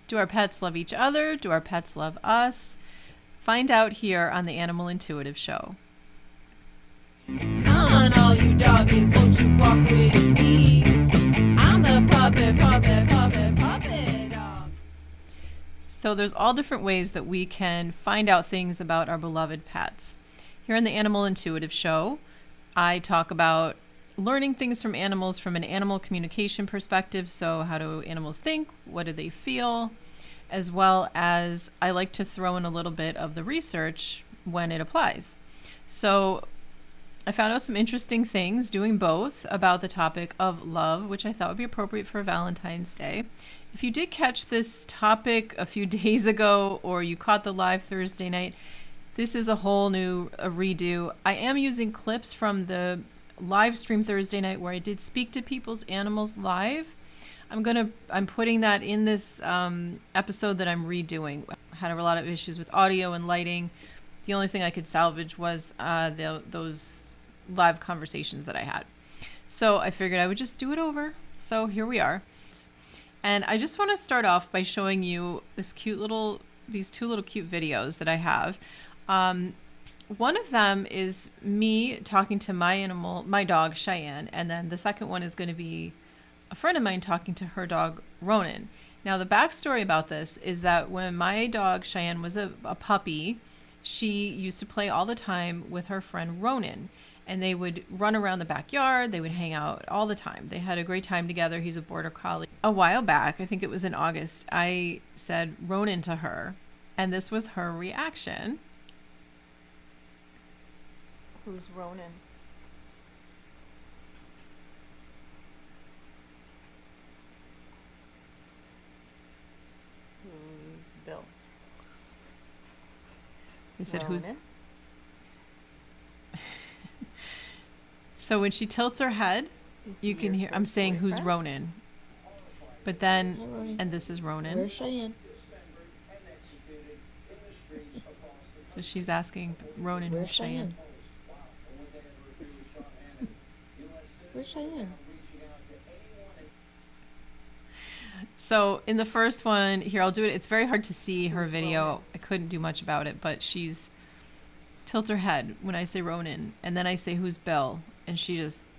Do our pets love each other? Do our pets love us? Find out here on the Animal Intuitive Show. Come on, all you doggies, won't you walk with me? I'm the puppet dog. So there's all different ways that we can find out things about our beloved pets. Here on the Animal Intuitive Show, I talk about learning things from animals from an animal communication perspective. So how do animals think? What do they feel? As well as I like to throw in a little bit of the research when it applies. So I found out some interesting things doing both about the topic of love, which I thought would be appropriate for Valentine's Day. If you did catch this topic a few days ago, or you caught the live Thursday night, this is a whole new redo. I am using clips from the live stream Thursday night where I did speak to people's animals live. I'm putting that in this episode that I'm redoing. I had a lot of issues with audio and lighting. The only thing I could salvage was those live conversations that I had. So I figured I would just do it over. So here we are. And I just want to start off by showing you these two little cute videos that I have. One of them is me talking to my dog, Cheyenne, and then the second one is going to be a friend of mine talking to her dog, Ronan. Now, the backstory about this is that when my dog, Cheyenne, was a puppy, she used to play all the time with her friend, Ronan, and they would run around the backyard. They would hang out all the time. They had a great time together. He's a border collie. A while back, I think it was in August, I said Ronan to her, and this was her reaction. Who's Ronan? Who's Bill? I said, Ronan? Who's... So when she tilts her head, you can hear, I'm saying, who's Ronan? But then, and this is Ronan. Where's Cheyenne? So she's asking Ronan, who's Cheyenne? Where's Cheyenne? So in the first one, here, I'll do it. It's very hard to see her video. I couldn't do much about it, but she's tilts her head when I say Ronan, and then I say, who's Bill? And she just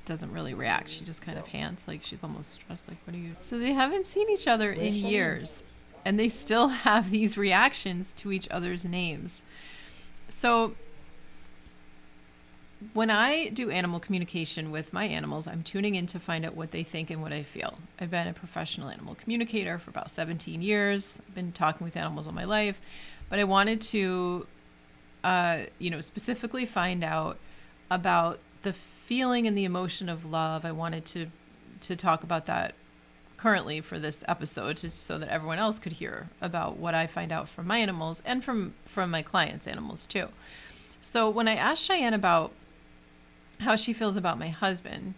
doesn't really react. She just kind of pants, like she's almost stressed, like, what are you? So they haven't seen each other in years, and they still have these reactions to each other's names. So when I do animal communication with my animals, I'm tuning in to find out what they think and what I feel. I've been a professional animal communicator for about 17 years. I've been talking with animals all my life, but I wanted to, specifically find out about the feeling and the emotion of love. I wanted to talk about that currently for this episode, so that everyone else could hear about what I find out from my animals and from my clients' animals too. So when I asked Cheyenne about how she feels about my husband,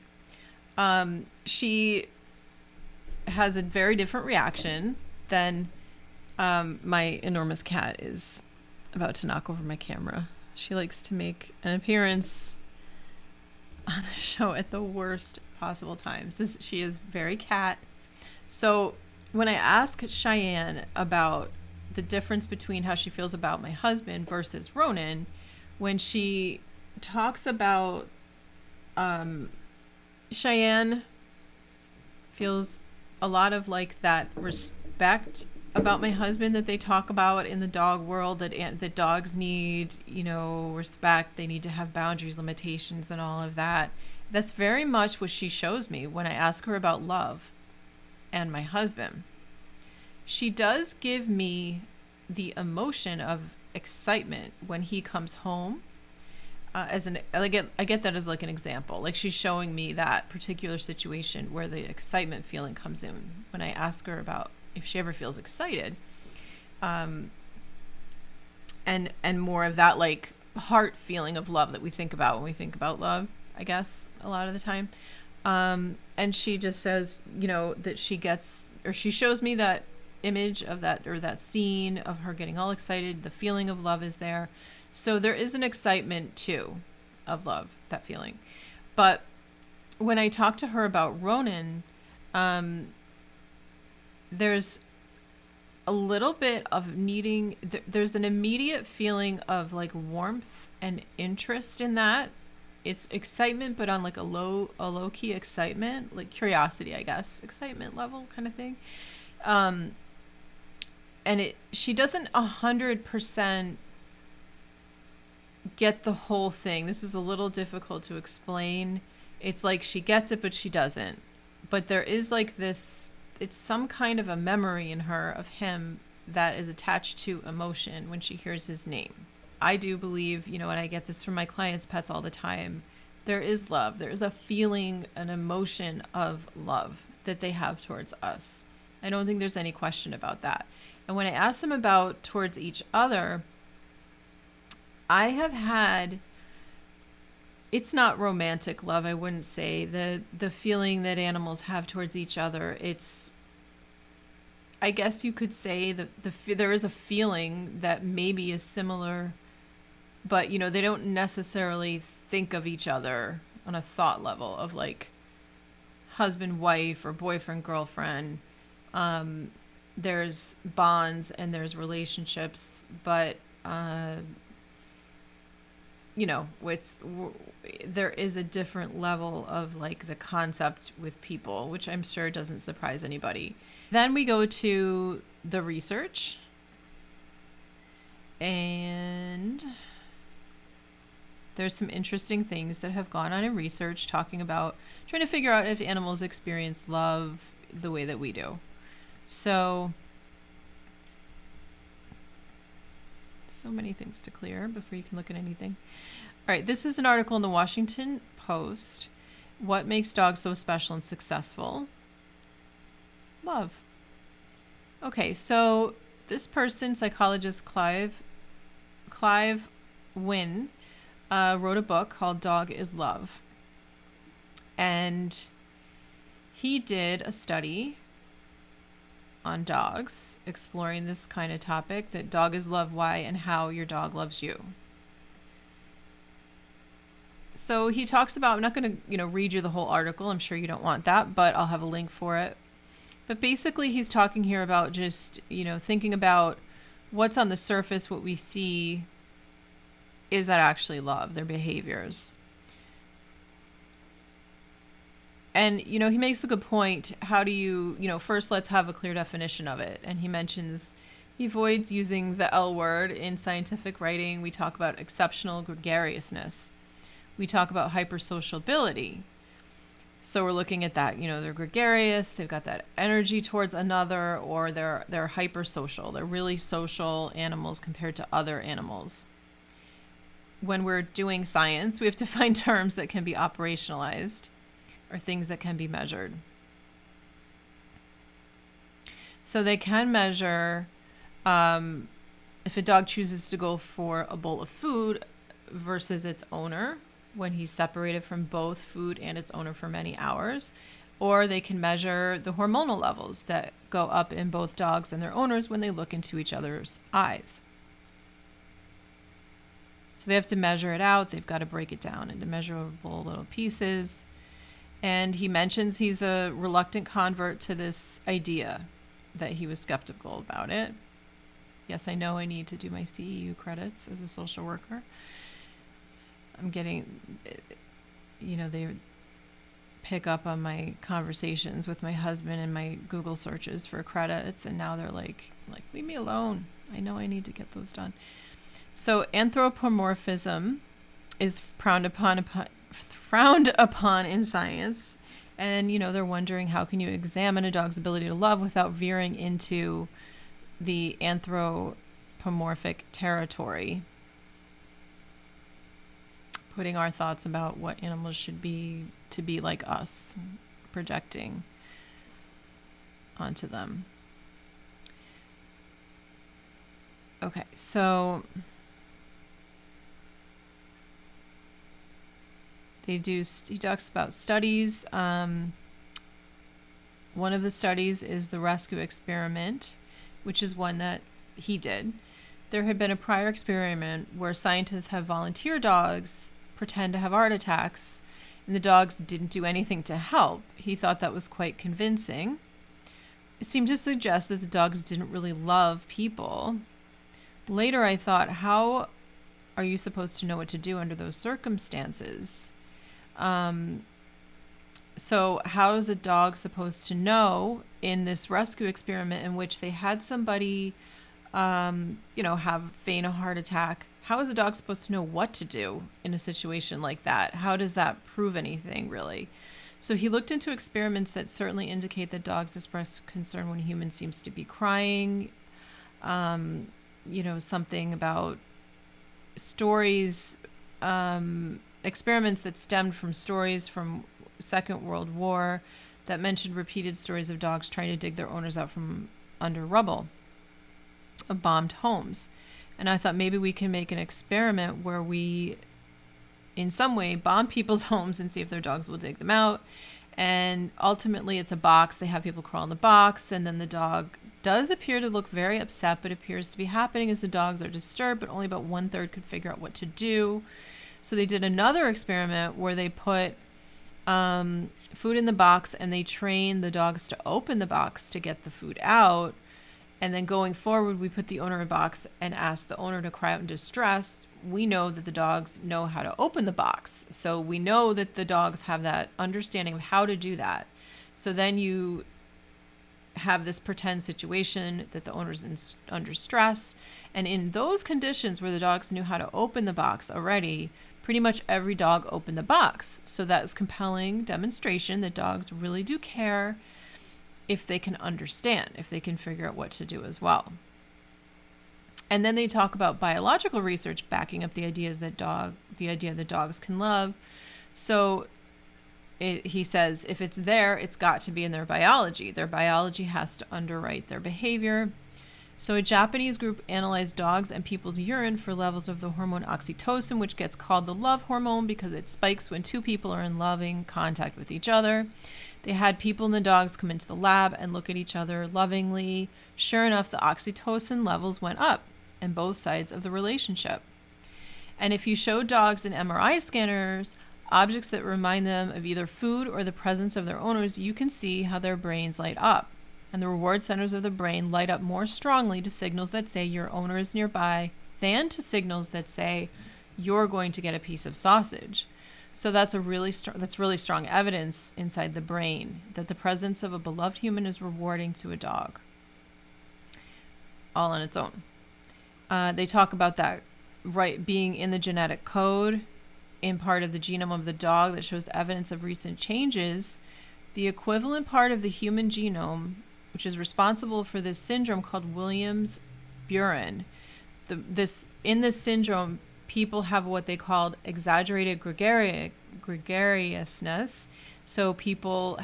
she has a very different reaction than my enormous cat is about to knock over my camera. She likes to make an appearance on the show at the worst possible times. She is very cat. So when I ask Cheyenne about the difference between how she feels about my husband versus Ronan, when she talks about Cheyenne feels a lot of like that respect about my husband that they talk about in the dog world, that dogs need, respect. They need to have boundaries, limitations, and all of that. That's very much what she shows me when I ask her about love and my husband. She does give me the emotion of excitement when he comes home. I get that as like an example. Like she's showing me that particular situation where the excitement feeling comes in when I ask her about if she ever feels excited, and more of that like heart feeling of love that we think about when we think about love, I guess, a lot of the time. And she just says, that she gets, or she shows me that image of that, or that scene of her getting all excited. The feeling of love is there. So there is an excitement too of love, that feeling. But when I talk to her about Ronan, there's a little bit of needing, there's an immediate feeling of like warmth and interest in that. It's excitement, but on like a low key excitement, like curiosity, I guess, excitement level kind of thing. And she doesn't 100% get the whole thing. This is a little difficult to explain. It's like she gets it, but she doesn't. But there is like this, it's some kind of a memory in her of him that is attached to emotion when she hears his name. I do believe, and I get this from my clients' pets all the time, there is love. There is a feeling, an emotion of love that they have towards us. I don't think there's any question about that. And when I ask them about towards each other, I have had, it's not romantic love, I wouldn't say. The feeling that animals have towards each other, it's, I guess you could say that there is a feeling that maybe is similar, but, they don't necessarily think of each other on a thought level of like husband, wife, or boyfriend, girlfriend. There's bonds and there's relationships, but there is a different level of like the concept with people, which I'm sure doesn't surprise anybody. Then we go to the research, and there's some interesting things that have gone on in research talking about trying to figure out if animals experience love the way that we do. So many things to clear before you can look at anything. All right, this is an article in the Washington Post. What makes dogs so special and successful? Love. Okay, so this person, psychologist Clive Wynne, wrote a book called Dog is Love. And he did a study on dogs, exploring this kind of topic, that dog is love, why and how your dog loves you. So he talks about, I'm not going to, read you the whole article. I'm sure you don't want that, but I'll have a link for it. But basically he's talking here about just, thinking about what's on the surface, what we see. Is that actually love, their behaviors? And, he makes a good point. How do you, first let's have a clear definition of it. And he avoids using the L word in scientific writing. We talk about exceptional gregariousness. We talk about hypersociability. So we're looking at that, they're gregarious, they've got that energy towards another, or they're hypersocial. They're really social animals compared to other animals. When we're doing science, we have to find terms that can be operationalized, or things that can be measured. So they can measure if a dog chooses to go for a bowl of food versus its owner when he's separated from both food and its owner for many hours. Or they can measure the hormonal levels that go up in both dogs and their owners when they look into each other's eyes. So they have to measure it out. They've got to break it down into measurable little pieces. And he mentions he's a reluctant convert to this idea, that he was skeptical about it. Yes, I know I need to do my CEU credits as a social worker. I'm getting, they pick up on my conversations with my husband and my Google searches for credits, and now they're like, leave me alone. I know I need to get those done. So anthropomorphism is frowned upon in science. And, they're wondering, how can you examine a dog's ability to love without veering into the anthropomorphic territory? Putting our thoughts about what animals should be to be like us, projecting onto them. Okay, so he talks about studies. One of the studies is the rescue experiment, which is one that he did. There had been a prior experiment where scientists have volunteer dogs pretend to have heart attacks, and the dogs didn't do anything to help. He thought that was quite convincing. it seemed to suggest that the dogs didn't really love people. Later, I thought, how are you supposed to know what to do under those circumstances? So how is a dog supposed to know in this rescue experiment in which they had somebody, feign a heart attack? How is a dog supposed to know what to do in a situation like that? How does that prove anything, really? So he looked into experiments that certainly indicate that dogs express concern when a human seems to be crying. Something about stories, experiments that stemmed from stories from Second World War that mentioned repeated stories of dogs trying to dig their owners out from under rubble of bombed homes. And I thought maybe we can make an experiment where we, in some way, bomb people's homes and see if their dogs will dig them out. And ultimately, it's a box. They have people crawl in the box, and then the dog does appear to look very upset, but appears to be happening as the dogs are disturbed, but only about 1/3 could figure out what to do. So they did another experiment where they put food in the box and they trained the dogs to open the box to get the food out. And then going forward, we put the owner in a box and asked the owner to cry out in distress. We know that the dogs know how to open the box. So we know that the dogs have that understanding of how to do that. So then you have this pretend situation that the owner's under stress. And in those conditions where the dogs knew how to open the box already, pretty much every dog opened the box. So that's compelling demonstration that dogs really do care if they can understand, if they can figure out what to do as well. And then they talk about biological research backing up the idea that dogs can love. So he says if it's there, it's got to be in their biology. Their biology has to underwrite their behavior. So a Japanese group analyzed dogs and people's urine for levels of the hormone oxytocin, which gets called the love hormone because it spikes when two people are in loving contact with each other. They had people and the dogs come into the lab and look at each other lovingly. Sure enough, the oxytocin levels went up in both sides of the relationship. And if you show dogs in MRI scanners objects that remind them of either food or the presence of their owners, you can see how their brains light up. And the reward centers of the brain light up more strongly to signals that say your owner is nearby than to signals that say you're going to get a piece of sausage. So that's really strong evidence inside the brain that the presence of a beloved human is rewarding to a dog, all on its own. They talk about that being in the genetic code in part of the genome of the dog that shows evidence of recent changes. The equivalent part of the human genome, which is responsible for this syndrome called Williams-Buren. In this syndrome, people have what they called exaggerated gregariousness. So people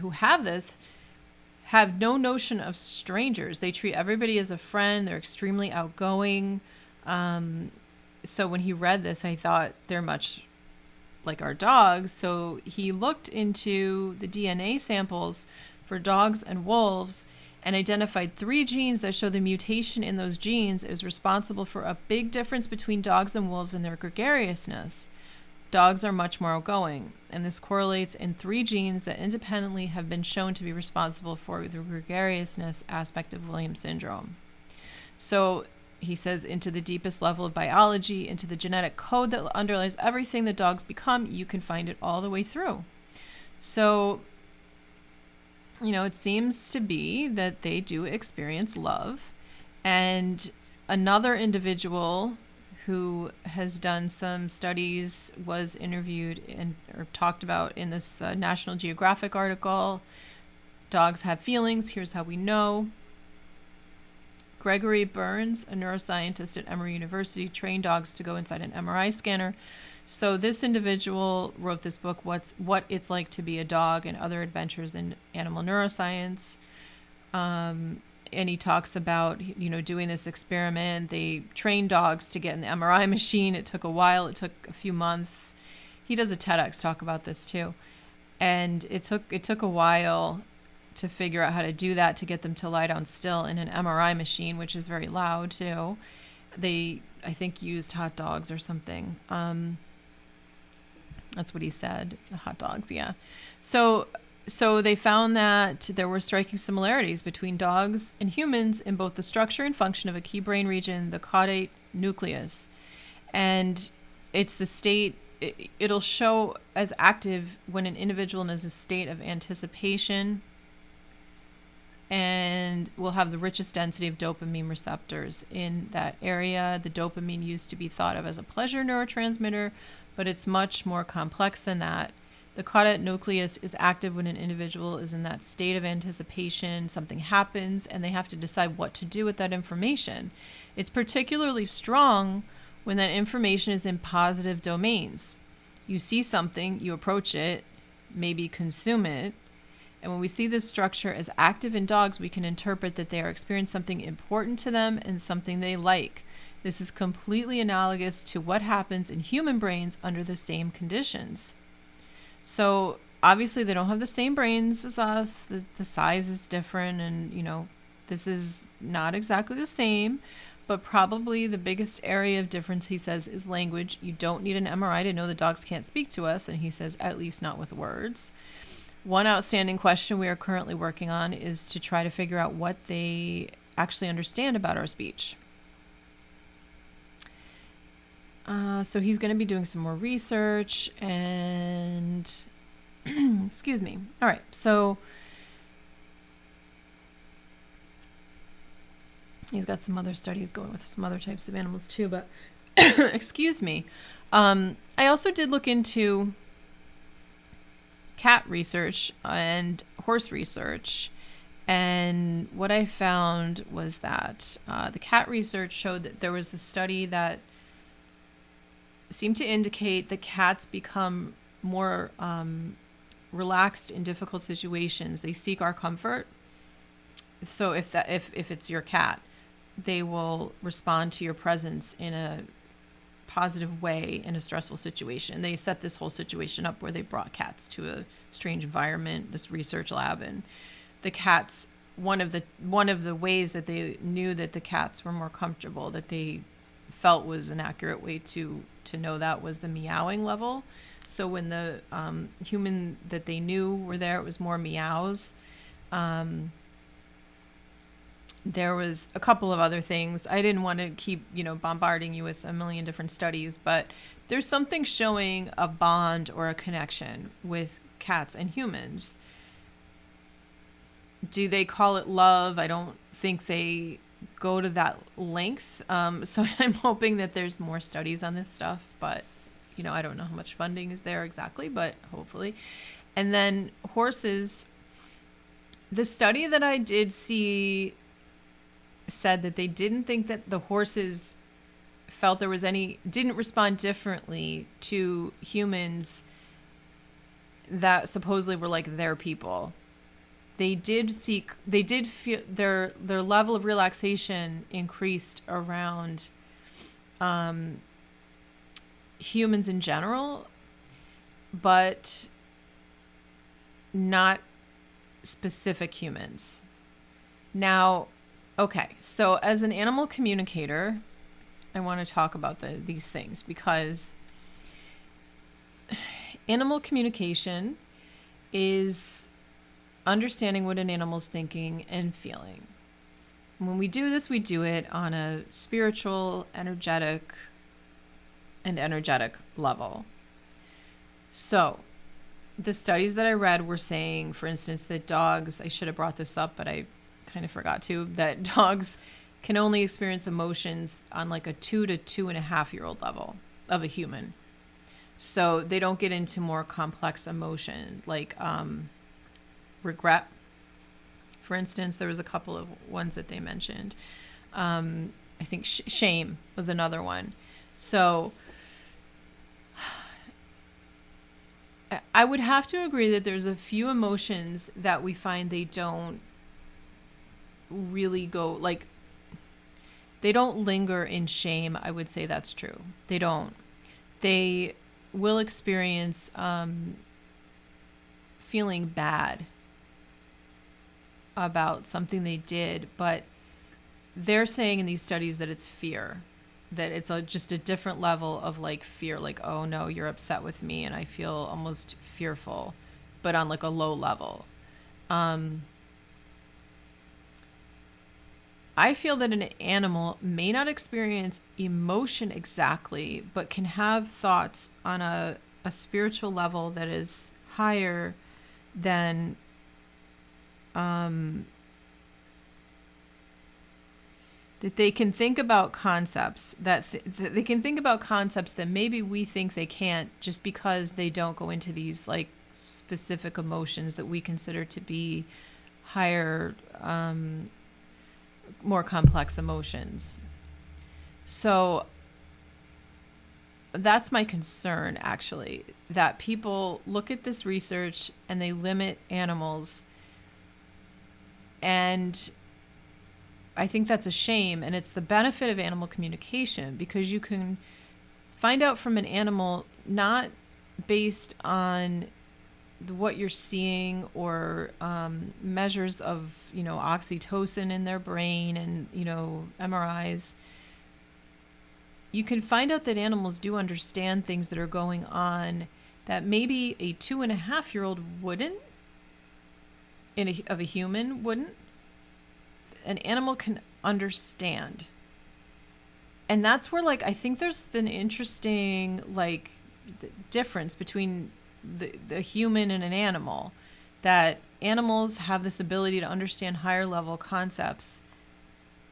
who have this have no notion of strangers. They treat everybody as a friend. They're extremely outgoing. So when he read this, I thought they're much like our dogs. So he looked into the DNA samples for dogs and wolves and identified 3 genes that show the mutation in those genes is responsible for a big difference between dogs and wolves in their gregariousness. Dogs are much more outgoing, and this correlates in 3 genes that independently have been shown to be responsible for the gregariousness aspect of Williams syndrome. So he says into the deepest level of biology, into the genetic code that underlies everything that dogs become, you can find it all the way through. So it seems to be that they do experience love. And another individual who has done some studies was interviewed or talked about in this National Geographic article. Dogs have feelings. Here's how we know. Gregory Burns, a neuroscientist at Emory University, trained dogs to go inside an MRI scanner. So this individual wrote this book, What It's Like to Be a Dog and Other Adventures in Animal Neuroscience. And he talks about, doing this experiment. They trained dogs to get in the MRI machine. It took a while. It took a few months. He does a TEDx talk about this too. And it took a while to figure out how to do that, to get them to lie down still in an MRI machine, which is very loud too. They, I think, used hot dogs or something. That's what he said. Hot dogs, yeah. So So they found that there were striking similarities between dogs and humans in both the structure and function of a key brain region, the caudate nucleus. And it's the state, it'll show as active when an individual is in a state of anticipation, and will have the richest density of dopamine receptors in that area. The dopamine used to be thought of as a pleasure neurotransmitter, but it's much more complex than that. The caudate nucleus is active when an individual is in that state of anticipation, something happens, and they have to decide what to do with that information. It's particularly strong when that information is in positive domains. You see something, you approach it, maybe consume it, and when we see this structure as active in dogs, we can interpret that they are experiencing something important to them and something they like. This is completely analogous to what happens in human brains under the same conditions. So obviously they don't have the same brains as us. The size is different, and this is not exactly the same, but probably the biggest area of difference, he says, is language. You don't need an MRI to know the dogs can't speak to us, and he says at least not with words. One outstanding question we are currently working on is to try to figure out what they actually understand about our speech. So he's going to be doing some more research and excuse me. All right. So he's got some other studies going with some other types of animals too, but excuse me. I also did look into cat research and horse research, and what I found was that the cat research showed that there was a study that seemed to indicate that cats become more relaxed in difficult situations. They seek our comfort. So if it's your cat, they will respond to your presence in a positive way in a stressful situation. They set this whole situation up where they brought cats to a strange environment, this research lab, and the cats, one of the ways that they knew that the cats were more comfortable, that they felt was an accurate way to know that, was the meowing level. So when the human that they knew were there, it was more meows. There was a couple of other things. I didn't want to keep, bombarding you with a million different studies, but there's something showing a bond or a connection with cats and humans. Do they call it love? I don't think they go to that length. So I'm hoping that there's more studies on this stuff, but I don't know how much funding is there exactly, but hopefully. And then horses, the study that I did see said that they didn't think that the horses felt there was didn't respond differently to humans that supposedly were like their people. They did feel their level of relaxation increased around humans in general, but not specific humans. Now, okay, so as an animal communicator, I want to talk about these things, because animal communication is understanding what an animal's thinking and feeling. When we do this, we do it on a spiritual, energetic level. So the studies that I read were saying, for instance, that dogs, I should have brought this up, but I kind of forgot to, that dogs can only experience emotions on like a 2 to 2.5 year old level of a human. So they don't get into more complex emotion like regret. For instance, there was a couple of ones that they mentioned. I think shame was another one. So I would have to agree that there's a few emotions that we find they don't really go, like, they don't linger in shame. I would say that's true. They don't. They will experience feeling bad about something they did, but they're saying in these studies that it's fear, that it's just a different level of like fear, like, oh no, you're upset with me and I feel almost fearful. but on like a low level. I feel that an animal may not experience emotion exactly, but can have thoughts on a spiritual level that is higher than that they can think about concepts that they can think about concepts that maybe we think they can't, just because they don't go into these like specific emotions that we consider to be higher, more complex emotions. So that's my concern, actually, that people look at this research and they limit animals. And I think that's a shame. And it's the benefit of animal communication, because you can find out from an animal not based on what you're seeing or measures of, oxytocin in their brain and, MRIs. You can find out that animals do understand things that are going on that maybe a 2.5-year-old wouldn't, of a human wouldn't. An animal can understand. And that's where, like, I think there's an interesting, like, difference between the human and an animal, that animals have this ability to understand higher level concepts.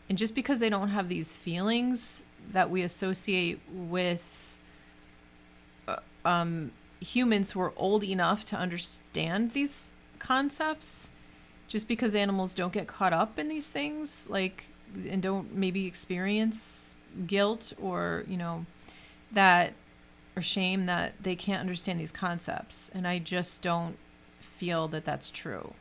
And just because they don't have these feelings that we associate with humans who are old enough to understand these concepts, just because animals don't get caught up in these things, like, and don't maybe experience guilt or, that, or shame, that they can't understand these concepts. And I just don't feel that that's true.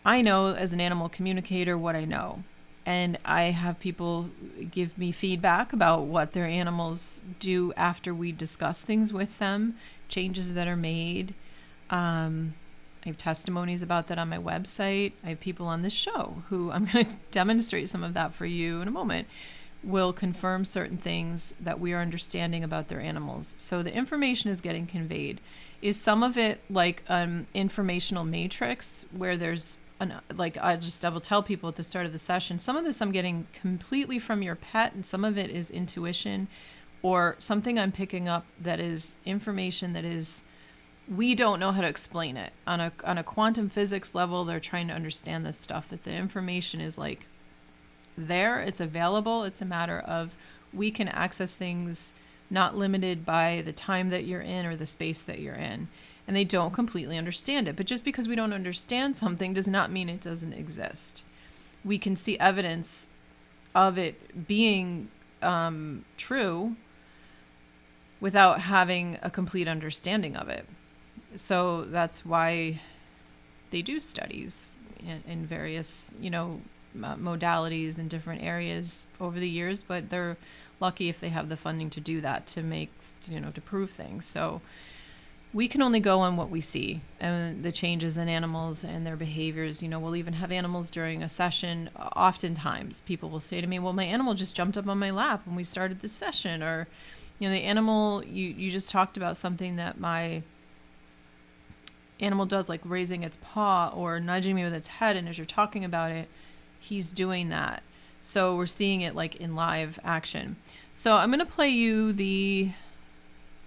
I know as an animal communicator what I know. And I have people give me feedback about what their animals do after we discuss things with them, changes that are made. I have testimonies about that on my website. I have people on this show who, I'm going to demonstrate some of that for you in a moment, will confirm certain things that we are understanding about their animals. So the information is getting conveyed. Is some of it like an informational matrix where there's I will tell people at the start of the session, some of this I'm getting completely from your pet, and some of it is intuition or something I'm picking up that is information that is, we don't know how to explain it. On a quantum physics level, they're trying to understand this stuff, that the information is like there, it's available. It's a matter of, we can access things not limited by the time that you're in or the space that you're in. And they don't completely understand it. But just because we don't understand something does not mean it doesn't exist. We can see evidence of it being true without having a complete understanding of it. So that's why they do studies in various, modalities in different areas over the years, but they're lucky if they have the funding to do that, to make, to prove things. So we can only go on what we see and the changes in animals and their behaviors. We'll even have animals during a session. Oftentimes people will say to me, well, my animal just jumped up on my lap when we started this session. Or, the animal, you just talked about something that my animal does, like raising its paw or nudging me with its head. And as you're talking about it, he's doing that. So we're seeing it like in live action. So I'm going to play you the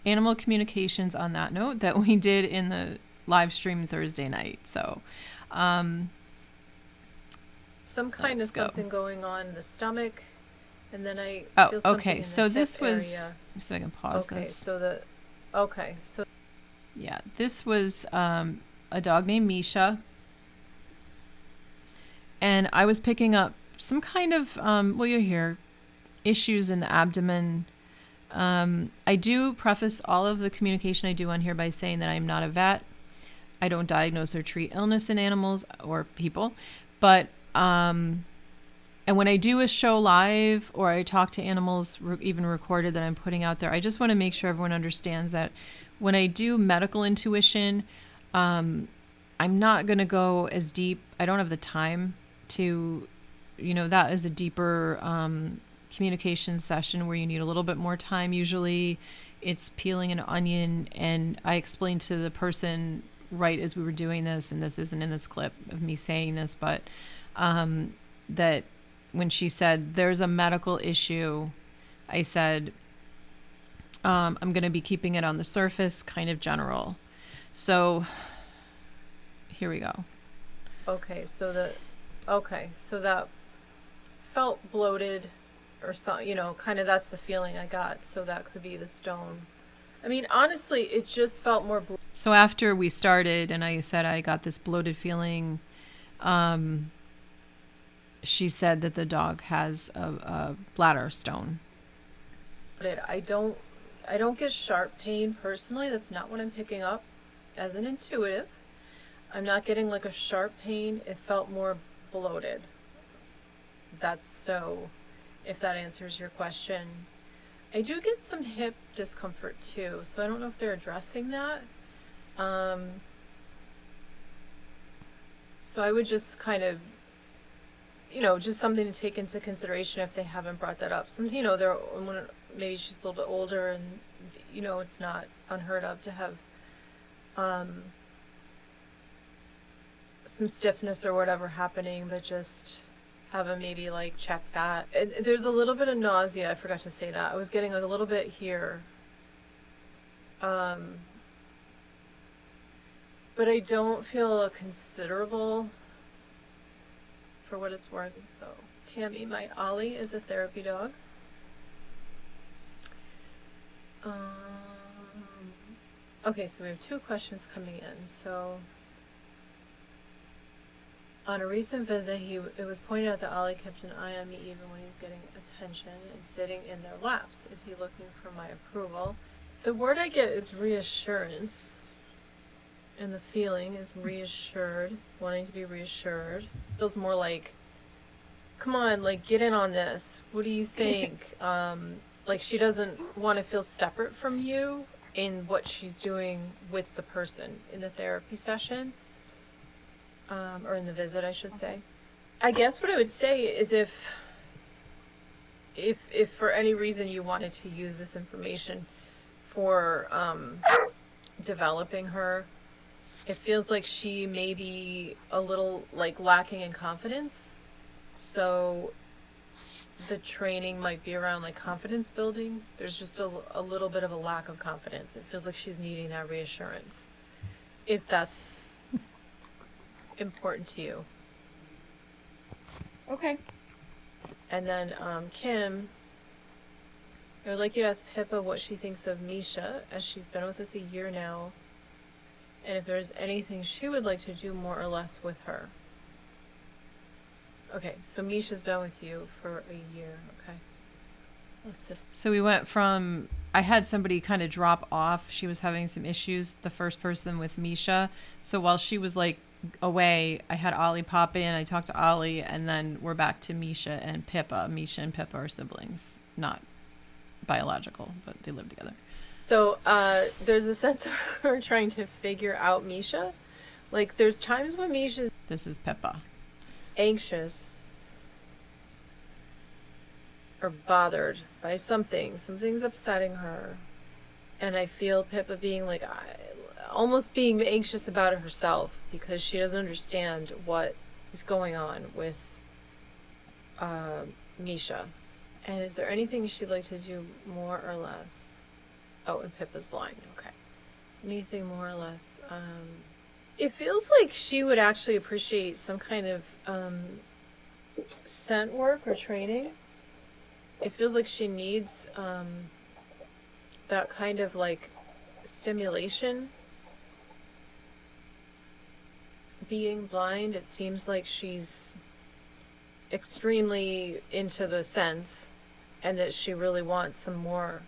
animal communications on that note that we did in the live stream Thursday night. So some kind of something going on in the stomach, and then I feel something okay. in So the this hip was area. so I can pause Okay, this. so Yeah, this was a dog named Misha, and I was picking up some kind of you'll hear issues in the abdomen. I do preface all of the communication I do on here by saying that I'm not a vet. I don't diagnose or treat illness in animals or people. But, and when I do a show live or I talk to animals, even recorded, that I'm putting out there, I just want to make sure everyone understands that when I do medical intuition, I'm not going to go as deep. I don't have the time to, that is a deeper communication session where you need a little bit more time usually it's peeling an onion. And I explained to the person right as we were doing this, and this isn't in this clip of me saying this, but that when she said there's a medical issue, I said, I'm going to be keeping it on the surface, kind of general. So here we go. Okay, so that felt bloated or so, kind of that's the feeling I got. So that could be the stone. I mean, honestly, it just felt more So after we started and I said I got this bloated feeling, she said that the dog has a bladder stone. I don't get sharp pain personally. That's not what I'm picking up as an intuitive. I'm not getting like a sharp pain. It felt more bloated. That's so, if that answers your question. I do get some hip discomfort too, so I don't know if they're addressing that. So I would just kind of, just something to take into consideration if they haven't brought that up. Maybe she's a little bit older and, it's not unheard of to have some stiffness or whatever happening, but just have them maybe like check that. There's a little bit of nausea. I forgot to say that. I was getting a little bit here. But I don't feel a considerable, for what it's worth. So Tammy, my Ollie, is a therapy dog. Okay, so we have 2 questions coming in. So on a recent visit, it was pointed out that Ollie kept an eye on me even when he's getting attention and sitting in their laps. Is he looking for my approval? The word I get is reassurance, and the feeling is reassured, wanting to be reassured. It feels more like, come on, like, get in on this. What do you think? Like she doesn't want to feel separate from you in what she's doing with the person in the therapy session. Or in the visit, I should say. I guess what I would say is if for any reason you wanted to use this information for developing her, it feels like she may be a little like lacking in confidence. So the training might be around like confidence building. There's just a little bit of a lack of confidence. It feels like she's needing that reassurance. If that's important to you. Okay. And then Kim, I would like you to ask Pippa what she thinks of Misha, as she's been with us a year now, and if there's anything she would like to do more or less with her. Okay, so Misha's been with you for a year. Okay. So we went from, I had somebody kind of drop off. She was having some issues, the first person with Misha. So while she was like away, I had Ollie pop in. I talked to Ollie, and then we're back to Misha and Pippa. Misha and Pippa are siblings, not biological, but they live together. So there's a sense of her trying to figure out Misha. Like there's times when Misha's This is Pippa. Anxious or bothered by something's upsetting her, and I feel Pippa being like almost being anxious about it herself because she doesn't understand what is going on with Misha. And is there anything she'd like to do more or less? Oh, and Pippa's blind. Okay. Anything more or less? It feels like she would actually appreciate some kind of scent work or training. It feels like she needs that kind of like stimulation. Being blind, it seems like she's extremely into the scents and that she really wants some more.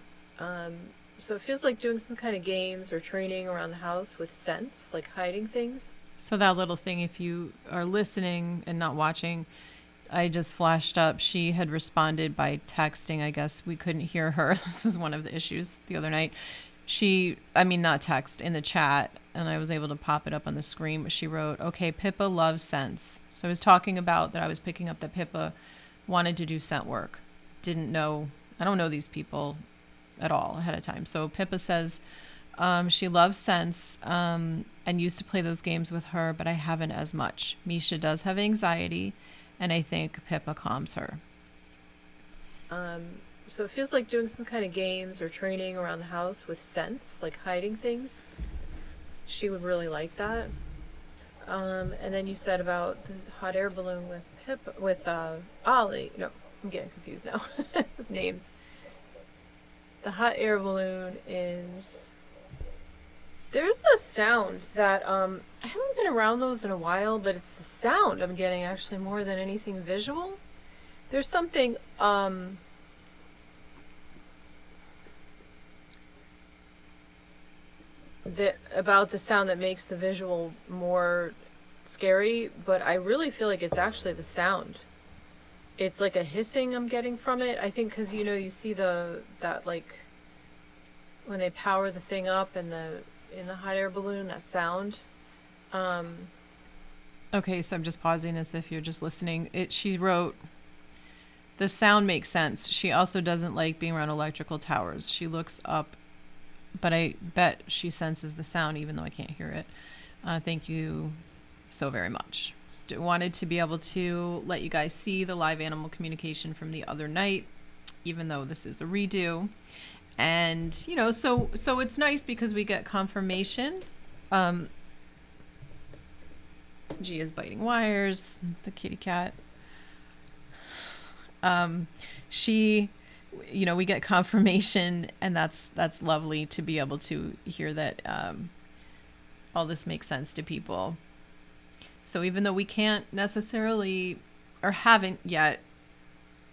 So it feels like doing some kind of games or training around the house with scents, like hiding things. So that little thing, if you are listening and not watching, I just flashed up. She had responded by texting. I guess we couldn't hear her. This was one of the issues the other night. Not text, in the chat, and I was able to pop it up on the screen, but she wrote, okay, Pippa loves scents. So I was talking about that I was picking up that Pippa wanted to do scent work. I don't know these people. at all ahead of time. So Pippa says she loves Sense and used to play those games with her, but I haven't as much. Misha does have anxiety, and I think Pippa calms her. So it feels like doing some kind of games or training around the house with Sense, like hiding things. She would really like that. And then you said about the hot air balloon with Ollie. No, I'm getting confused now with names. The hot air balloon is... There's a sound that, I haven't been around those in a while, but it's the sound I'm getting actually more than anything visual. There's something, about the sound that makes the visual more scary, but I really feel like it's actually the sound. It's like a hissing I'm getting from it. I think because, you know, you see that like when they power the thing up in the hot air balloon, that sound. Okay, so I'm just pausing this if you're just listening. She wrote, the sound makes sense. She also doesn't like being around electrical towers. She looks up, but I bet she senses the sound even though I can't hear it. Thank you so very much. Wanted to be able to let you guys see the live animal communication from the other night, even though this is a redo. And, you know, so it's nice because we get confirmation. G is biting wires, the kitty cat. She, you know, we get confirmation, and that's lovely to be able to hear that all this makes sense to people. So even though we can't necessarily, or haven't yet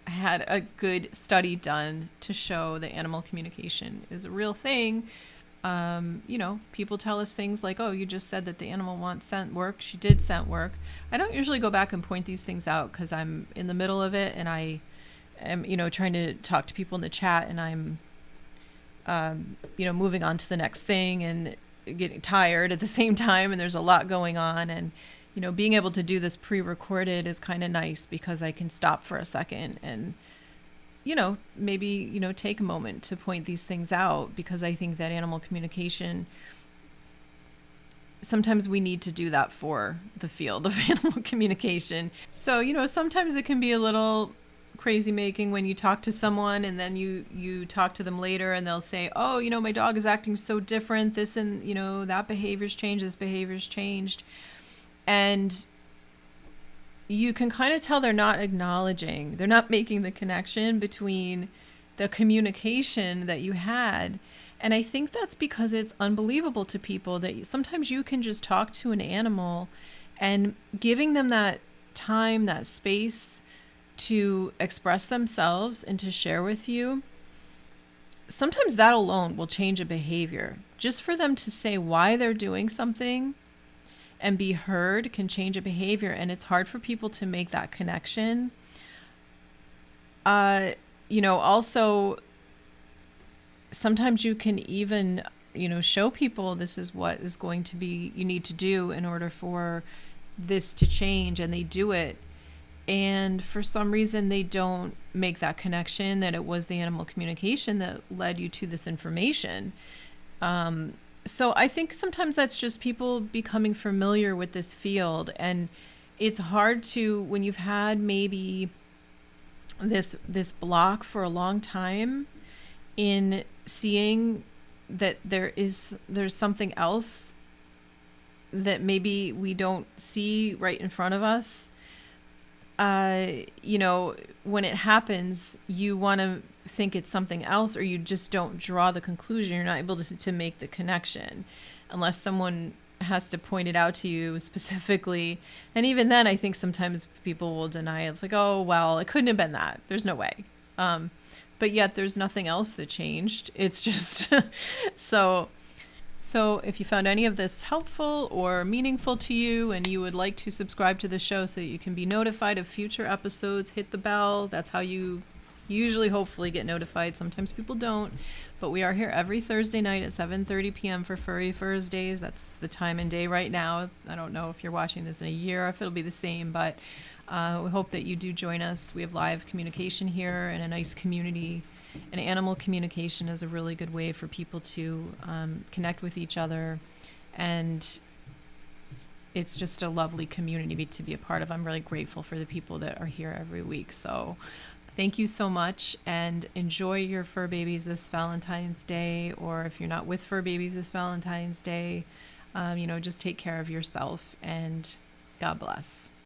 had a good study done to show that animal communication is a real thing, you know, people tell us things like, oh, you just said that the animal wants scent work. She did scent work. I don't usually go back and point these things out because I'm in the middle of it, and I am, you know, trying to talk to people in the chat, and I'm, you know, moving on to the next thing and getting tired at the same time, and there's a lot going on. And you know, being able to do this pre-recorded is kind of nice because I can stop for a second and, you know, maybe, you know, take a moment to point these things out, because I think that animal communication, sometimes we need to do that for the field of animal communication. So, you know, sometimes it can be a little crazy making when you talk to someone and then you talk to them later and they'll say, oh, you know, my dog is acting so different, this and, you know, that behavior's changed, this behavior's changed. And you can kind of tell they're not acknowledging, they're not making the connection between the communication that you had. And I think that's because it's unbelievable to people that sometimes you can just talk to an animal, and giving them that time, that space to express themselves and to share with you, sometimes that alone will change a behavior. Just for them to say why they're doing something and be heard can change a behavior, and it's hard for people to make that connection. You know, also, sometimes you can even, you know, show people this is what is going to be, you need to do in order for this to change, and they do it. And for some reason, they don't make that connection that it was the animal communication that led you to this information. So I think sometimes that's just people becoming familiar with this field, and it's hard to, when you've had maybe this block for a long time in seeing that there's something else that maybe we don't see right in front of us. You know, when it happens, you want to think it's something else, or you just don't draw the conclusion. You're not able to make the connection unless someone has to point it out to you specifically. And even then, I think sometimes people will deny it. It's like, oh, well, it couldn't have been that. There's no way. But yet there's nothing else that changed. It's just So if you found any of this helpful or meaningful to you, and you would like to subscribe to the show so that you can be notified of future episodes, hit the bell. That's how you usually, hopefully, get notified. Sometimes people don't. But we are here every Thursday night at 7:30 p.m. for Furry Thursdays. That's the time and day right now. I don't know if you're watching this in a year, if it'll be the same, but we hope that you do join us. We have live communication here and a nice community And animal communication is a really good way for people to connect with each other. And it's just a lovely community to be a part of. I'm really grateful for the people that are here every week. So thank you so much, and enjoy your fur babies this Valentine's Day, or if you're not with fur babies this Valentine's Day, just take care of yourself, and God bless.